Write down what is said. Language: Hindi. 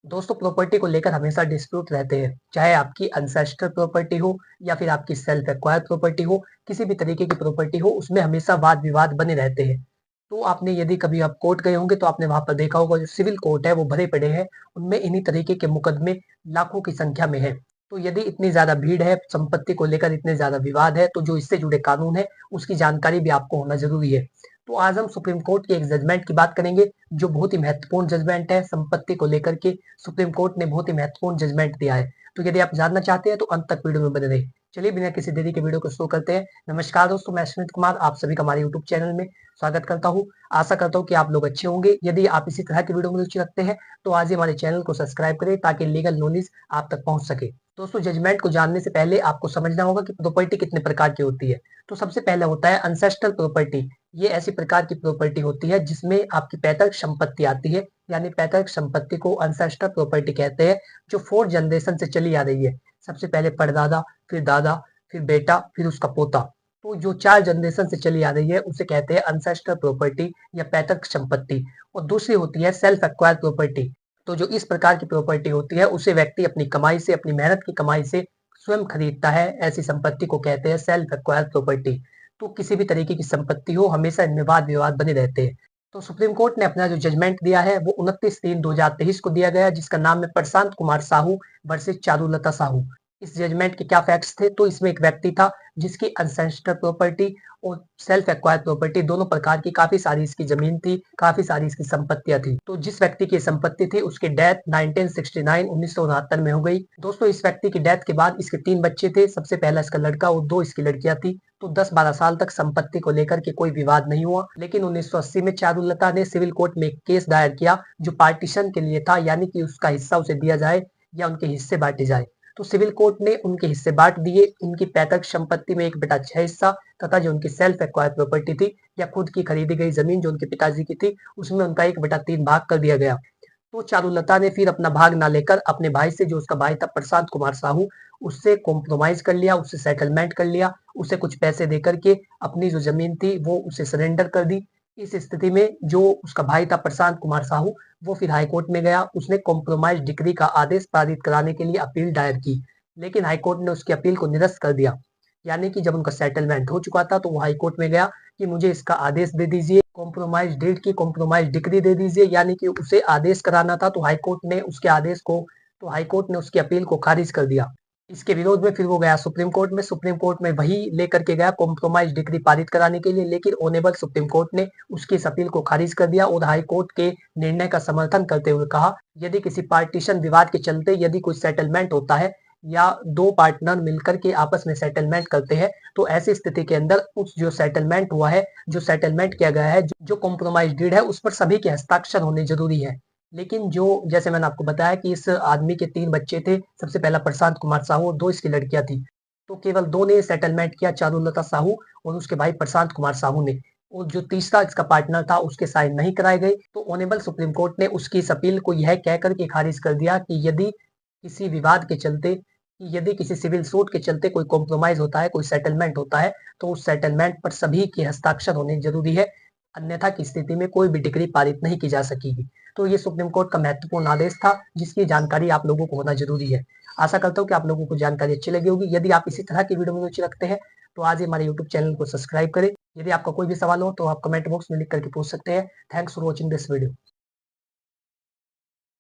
दोस्तों प्रॉपर्टी को लेकर हमेशा डिस्प्यूट रहते हैं, चाहे आपकी अनसेस्टर प्रॉपर्टी हो या फिर आपकी सेल्फ एक्वायर प्रॉपर्टी हो, किसी भी तरीके की प्रॉपर्टी हो, उसमें हमेशा वाद विवाद बने रहते हैं। तो आपने यदि कभी आप कोर्ट गए होंगे तो आपने वहां पर देखा होगा जो सिविल कोर्ट है वो भरे पड़े हैं, उनमें इन्हीं तरीके के मुकदमे लाखों की संख्या में है। तो यदि इतनी ज्यादा भीड़ है, संपत्ति को लेकर इतने ज्यादा विवाद है, तो जो इससे जुड़े कानून है उसकी जानकारी भी आपको होना जरूरी है। तो आज हम सुप्रीम कोर्ट के एक जजमेंट की बात करेंगे, जो बहुत ही महत्वपूर्ण जजमेंट है संपत्ति को लेकर के। सुप्रीम कोर्ट ने बहुत ही महत्वपूर्ण जजमेंट दिया है। तो यदि आप जानना चाहते हैं तो अंत तक वीडियो में बने रहे। चलिए बिना किसी देरी के वीडियो को शुरू करते हैं। नमस्कार दोस्तों, मैं सुमित कुमार आप सभी का हमारे यूट्यूब चैनल में स्वागत करता हूँ। आशा करता हूँ कि आप लोग अच्छे होंगे। यदि आप इसी तरह की वीडियो में रुचि रखते हैं तो आज ही हमारे चैनल को सब्सक्राइब करें ताकि लीगल नॉलेज आप तक पहुंच सके। दोस्तों जजमेंट को जानने से पहले आपको समझना होगा कि प्रॉपर्टी कितने प्रकार की होती है। तो सबसे पहले होता है अनसेस्टल प्रॉपर्टी। ये ऐसी प्रकार की प्रॉपर्टी होती है जिसमें आपकी पैतृक संपत्ति आती है, यानी पैतृक संपत्ति को अनसेस्टर प्रॉपर्टी कहते हैं, जो 4 जनरेशन से चली आ रही है। सबसे पहले परदादा, फिर दादा, फिर बेटा, फिर उसका पोता। तो जो 4 जनरेशन से चली आ रही है उसे कहते हैं अनसेस्टर प्रॉपर्टी या पैतृक संपत्ति। और दूसरी होती है सेल्फ एक्वायर प्रॉपर्टी। तो जो इस प्रकार की प्रॉपर्टी होती है उसे व्यक्ति अपनी कमाई से, अपनी मेहनत की कमाई से स्वयं खरीदता है। ऐसी संपत्ति को कहते हैं सेल्फ एक्वायर प्रॉपर्टी। तो किसी भी तरीके की संपत्ति हो, हमेशा इनमें वाद विवाद बने रहते हैं। तो सुप्रीम कोर्ट ने अपना जो जजमेंट दिया है वो 29/3/2023 को दिया गया, जिसका नाम है प्रशांत कुमार साहू वर्सेस चारुलता साहू। इस जजमेंट के क्या फैक्ट्स थे? तो इसमें एक व्यक्ति था जिसकी अनसेस्टर प्रॉपर्टी और सेल्फ एक्वायर प्रॉपर्टी दोनों प्रकार की काफी सारी इसकी जमीन थी, काफी सारी इसकी संपत्तियां थी। तो जिस व्यक्ति की संपत्ति थी उसकी डेथ 1969 में हो गई। दोस्तों इस व्यक्ति की डेथ के बाद इसके 3 बच्चे थे। सबसे पहला इसका लड़का और 2 इसकी लड़कियां थी। तो 10-12 साल तक संपत्ति को लेकर के कोई विवाद नहीं हुआ। लेकिन 1980 में चारुलता ने सिविल कोर्ट में एक केस दायर किया जो पार्टीशन के लिए था, यानी कि उसका हिस्सा उसे दिया जाए या उनके हिस्से बांटे जाए। तो सिविल कोर्ट ने उनके हिस्से बांट दिए। उनकी पैतृक संपत्ति में 1/6 हिस्सा तथा जो उनकी सेल्फ एक्वायर प्रॉपर्टी थी या खुद की खरीदी गई जमीन जो उनके पिताजी की थी, उसमें उनका 1/3 भाग कर दिया गया। तो चारुलता ने फिर अपना भाग ना लेकर अपने भाई से, जो उसका भाई था प्रशांत कुमार साहू, उससे कॉम्प्रोमाइज कर लिया, उससे सेटलमेंट कर लिया, उसे कुछ पैसे देकर के अपनी जो जमीन थी वो उसे सरेंडर कर दी। इस स्थिति में जो उसका भाई था प्रशांत कुमार साहू, वो फिर हाईकोर्ट में गया। उसने कॉम्प्रोमाइज डिक्री का आदेश पारित कराने के लिए अपील दायर की, लेकिन हाईकोर्ट ने उसकी अपील को निरस्त कर दिया। यानी कि जब उनका सेटलमेंट हो चुका था तो वो हाईकोर्ट में गया कि मुझे इसका आदेश दे दीजिए, कॉम्प्रोमाइज डेट की कॉम्प्रोमाइज डिक्री दे दीजिए, यानी कि उसे आदेश कराना था। तो हाईकोर्ट ने उसकी अपील को खारिज कर दिया। इसके विरोध में फिर वो गया सुप्रीम कोर्ट में। सुप्रीम कोर्ट में वही लेकर के गया कॉम्प्रोमाइज डिग्री पारित कराने के लिए, लेकिन ऑनेबल सुप्रीम कोर्ट ने उसकी इस अपील को खारिज कर दिया और हाई कोर्ट के निर्णय का समर्थन करते हुए कहा, यदि किसी पार्टीशन विवाद के चलते यदि कोई सेटलमेंट होता है या 2 पार्टनर मिलकर के आपस में सेटलमेंट करते हैं, तो ऐसी स्थिति के अंदर उस जो सेटलमेंट हुआ है, जो सेटलमेंट किया गया है, जो कॉम्प्रोमाइज डीड है, उस पर सभी के हस्ताक्षर होने जरूरी है। लेकिन जो जैसे मैंने आपको बताया कि इस आदमी के 3 बच्चे थे। सबसे पहला प्रशांत कुमार साहू और 2 इसकी लड़कियां थी। तो केवल 2 ने सेटलमेंट किया, चारुलता साहू और उसके भाई प्रशांत कुमार साहू ने। और जो तीसरा इसका पार्टनर था उसके साइन नहीं कराए गए। तो ऑनेबल सुप्रीम कोर्ट ने उसकी इस अपील को यह कहकर के खारिज कर दिया कि यदि किसी विवाद के चलते, यदि किसी सिविल सूट के चलते कोई कॉम्प्रोमाइज होता है, कोई सेटलमेंट होता है, तो उस सेटलमेंट पर सभी के हस्ताक्षर होने जरूरी है। अन्यथा की स्थिति में कोई भी डिग्री पारित नहीं की जा सकेगी। तो ये सुप्रीम कोर्ट का महत्वपूर्ण आदेश था जिसकी जानकारी आप लोगों को होना जरूरी है। आशा करता हूँ कि आप लोगों को जानकारी अच्छी लगी होगी। यदि आप इसी तरह की वीडियो में रुचि रखते हैं तो आज ही हमारे यूट्यूब चैनल को सब्सक्राइब करें। यदि आपका कोई भी सवाल हो तो आप कमेंट बॉक्स में लिख करके पूछ सकते हैं। Thanks for watching this video.